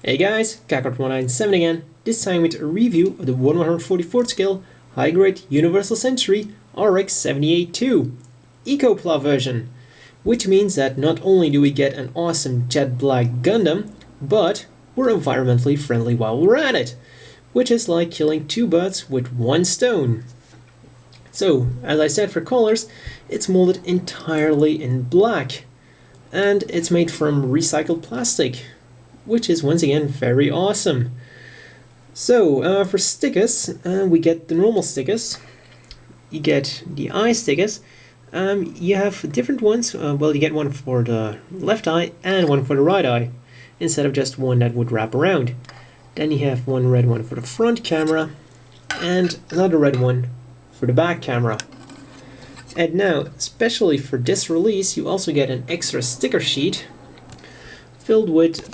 Hey guys, Kakart197 again, this time with a review of the 1/144th scale high-grade Universal Century RX-78-2 Ecopla version, which means that not only do we get an awesome jet black Gundam, but we're environmentally friendly while we're at it, which is like killing two birds with one stone. So, as I said for colors, it's molded entirely in black, and it's made from recycled plastic, which is once again very awesome. So for stickers, we get the normal stickers, you get the eye stickers, you have different ones. Well, you get one for the left eye and one for the right eye, instead of just one that would wrap around. Then you have one red one for the front camera, and another red one for the back camera. And now, especially for this release, you also get an extra sticker sheet filled with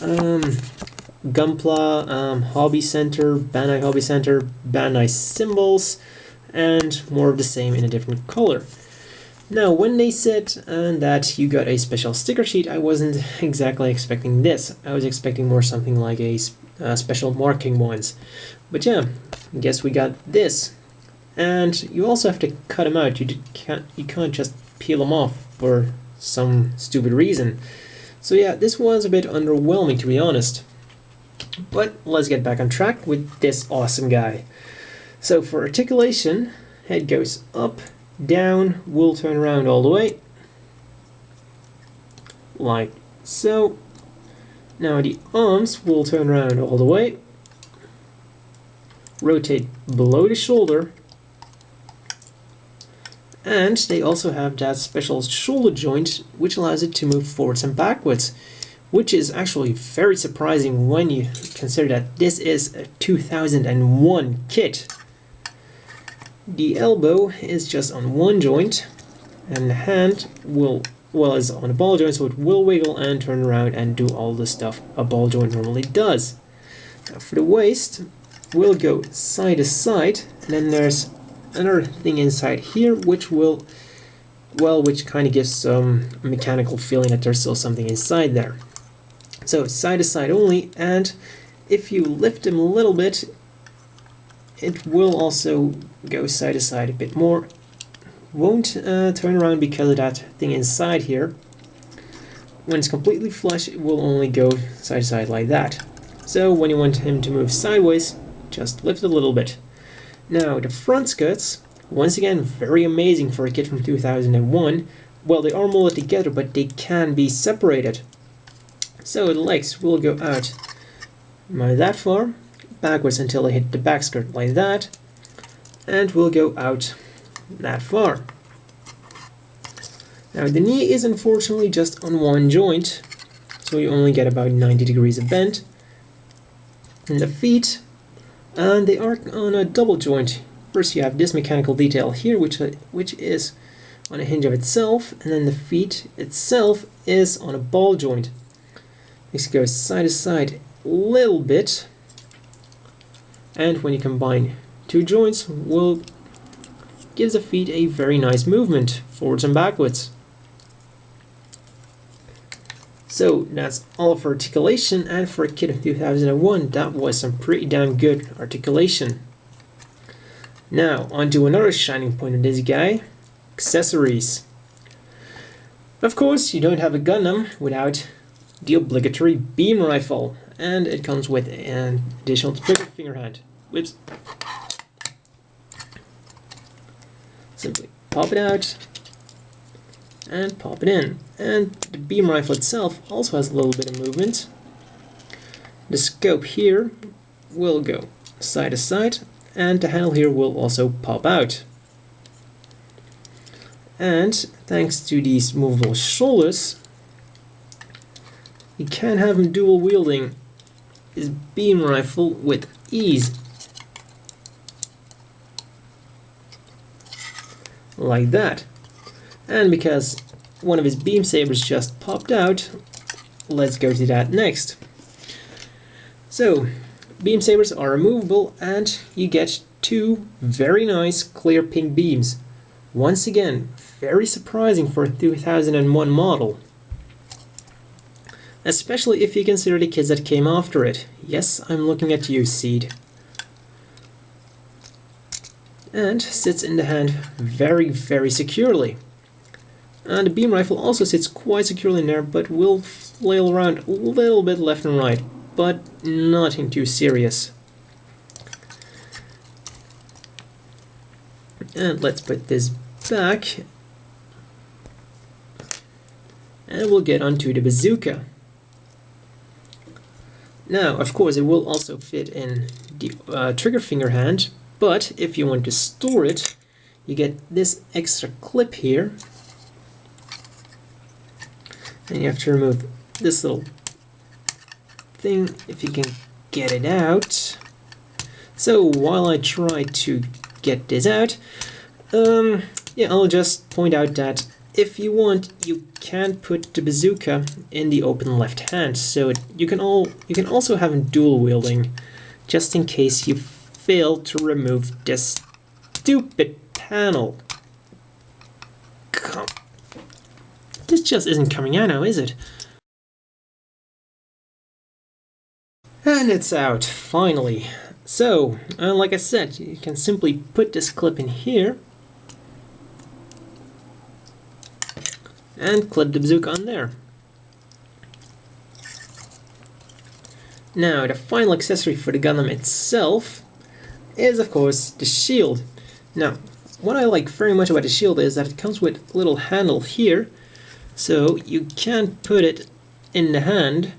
Gunpla, Hobby Center, Bandai Hobby Center, Bandai symbols, and more of the same in a different color. Now, when they said that you got a special sticker sheet, I wasn't exactly expecting this. I was expecting more something like a special marking ones. But yeah, I guess we got this. And you also have to cut them out. You can't just peel them off for some stupid reason. So yeah, this was a bit underwhelming, to be honest. But let's get back on track with this awesome guy. So for articulation, head goes up, down, will turn around all the way, like so. Now the arms will turn around all the way, rotate below the shoulder, and they also have that special shoulder joint which allows it to move forwards and backwards, which is actually very surprising when you consider that this is a 2001 kit. The elbow is just on one joint, and the hand is on a ball joint, so it will wiggle and turn around and do all the stuff a ball joint normally does. Now for the waist, we'll go side to side, and then there's another thing inside here which kind of gives some mechanical feeling that there's still something inside there. So side to side only, and if you lift them a little bit, it will also go side to side a bit more. Won't turn around because of that thing inside here. When it's completely flush, it will only go side to side like that. So when you want him to move sideways, just lift it a little bit. Now the front skirts, once again very amazing for a kit from 2001. Well, they are molded together, but they can be separated. So the legs will go out that far, backwards until they hit the back skirt like that, and will go out that far. Now the knee is unfortunately just on one joint, so you only get about 90 degrees of bend. And the feet, and they are on a double joint. First you have this mechanical detail here which is on a hinge of itself, and then the feet itself is on a ball joint. This goes side to side a little bit, and when you combine two joints, gives the feet a very nice movement forwards and backwards. So that's all for articulation, and for a kit of 2001, that was some pretty damn good articulation. Now, on to another shining point of this guy, accessories. Of course, you don't have a Gundam without the obligatory beam rifle, and it comes with an additional trigger finger hand. Whoops. Simply pop it out and pop it in. And the beam rifle itself also has a little bit of movement. The scope here will go side to side, and the handle here will also pop out. And thanks to these movable shoulders, you can have him dual wielding his beam rifle with ease. Like that. And because one of his beam sabers just popped out, let's go to that next. So, beam sabers are removable, and you get two very nice clear pink beams. Once again, very surprising for a 2001 model. especially if you consider the kids that came after it. Yes, I'm looking at you, Seed. And sits in the hand very, very securely. And the beam rifle also sits quite securely in there, but will flail around a little bit left and right, but nothing too serious. And let's put this back. And we'll get onto the bazooka. Now, of course, it will also fit in the trigger finger hand, but if you want to store it, you get this extra clip here. And you have to remove this little thing if you can get it out. So while I try to get this out, yeah, I'll just point out that if you want, you can put the bazooka in the open left hand, so you can also have it dual wielding, just in case you fail to remove this stupid panel. Come. This just isn't coming out now, is it? And it's out, finally. So, like I said, you can simply put this clip in here and clip the bazooka on there. Now, the final accessory for the Gundam itself is, of course, the shield. Now, what I like very much about the shield is that it comes with a little handle here, so you can put it in the hand,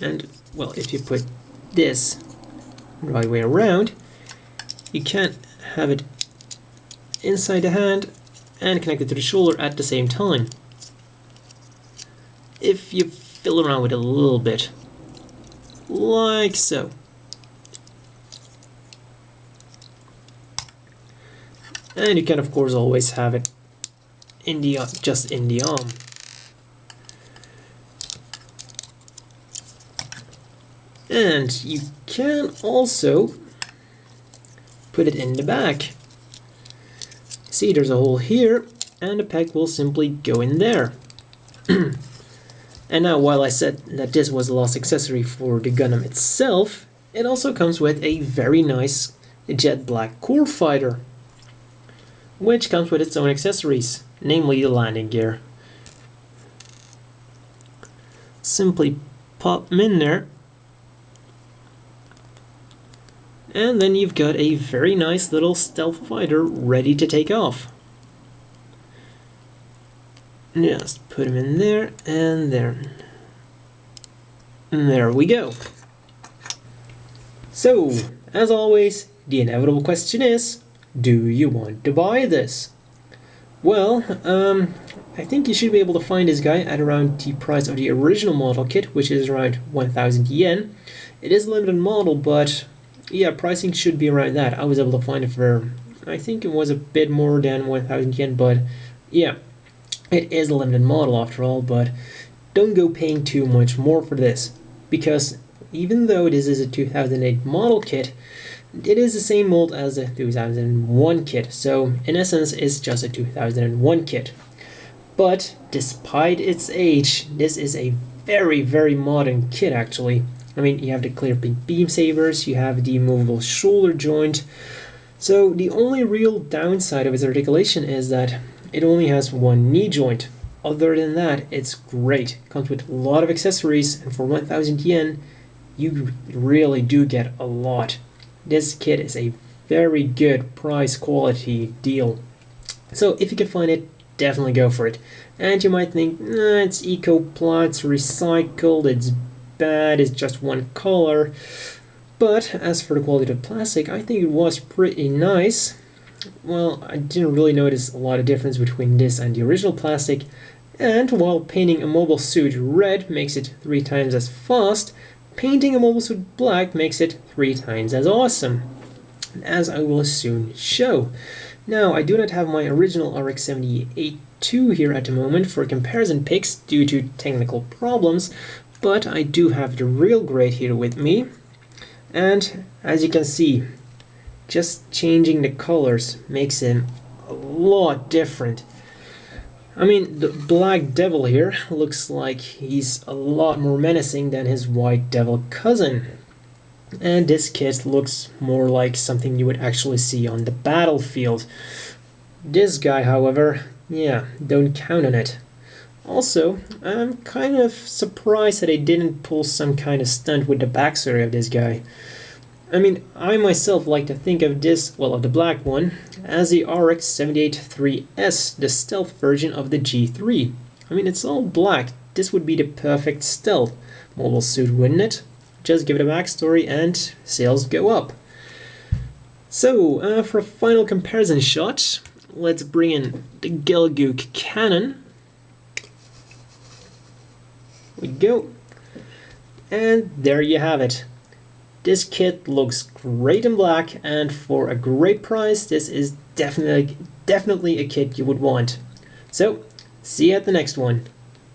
and, well, if you put this the right way around, you can have it inside the hand and connected to the shoulder at the same time. If you fiddle around with it a little bit, like so. And you can, of course, always have it in the just in the arm. And you can also put it in the back. See, there's a hole here, and the peg will simply go in there. And now, while I said that this was the last accessory for the Gundam itself, it also comes with a very nice jet black core fighter, which comes with its own accessories, namely the landing gear. Simply pop them in there, and then you've got a very nice little stealth fighter ready to take off. Just put him in there, and there. And there we go. So, as always, the inevitable question is, do you want to buy this? Well, I think you should be able to find this guy at around the price of the original model kit, which is around 1,000 yen. It is a limited model, but yeah, pricing should be around that. I was able to find it for, I think it was a bit more than 1,000 yen, but yeah, it is a limited model after all, but don't go paying too much more for this, because even though this is a 2008 model kit, it is the same mold as the 2001 kit, so in essence it's just a 2001 kit. But despite its age, this is a very, very modern kit actually. I mean, you have the clear pink beam sabers, you have the movable shoulder joint. So the only real downside of its articulation is that it only has one knee joint. Other than that, it's great. It comes with a lot of accessories, and for 1,000 yen, you really do get a lot. This kit is a very good price quality deal. So if you can find it, definitely go for it. And you might think, nah, it's Ecopla, it's recycled, it's bad, it's just one color. But as for the quality of the plastic, I think it was pretty nice. Well, I didn't really notice a lot of difference between this and the original plastic. And while painting a mobile suit red makes it 3 times as fast, painting a mobile suit black makes it 3 times as awesome, as I will soon show. Now, I do not have my original RX-78-2 here at the moment for comparison pics due to technical problems, but I do have the real grade here with me, and as you can see, just changing the colors makes him a lot different. I mean, the Black Devil here looks like he's a lot more menacing than his White Devil cousin. And this kit looks more like something you would actually see on the battlefield. This guy, however, yeah, don't count on it. Also, I'm kind of surprised that they didn't pull some kind of stunt with the backstory of this guy. I mean, I myself like to think of this, well, of the black one, as the RX-78-3S, the stealth version of the G3. I mean, it's all black. This would be the perfect stealth mobile suit, wouldn't it? Just give it a backstory and sales go up. So, for a final comparison shot, let's bring in the HGUC cannon. We go. And there you have it. This kit looks great in black, and for a great price, this is definitely a kit you would want. So, see you at the next one.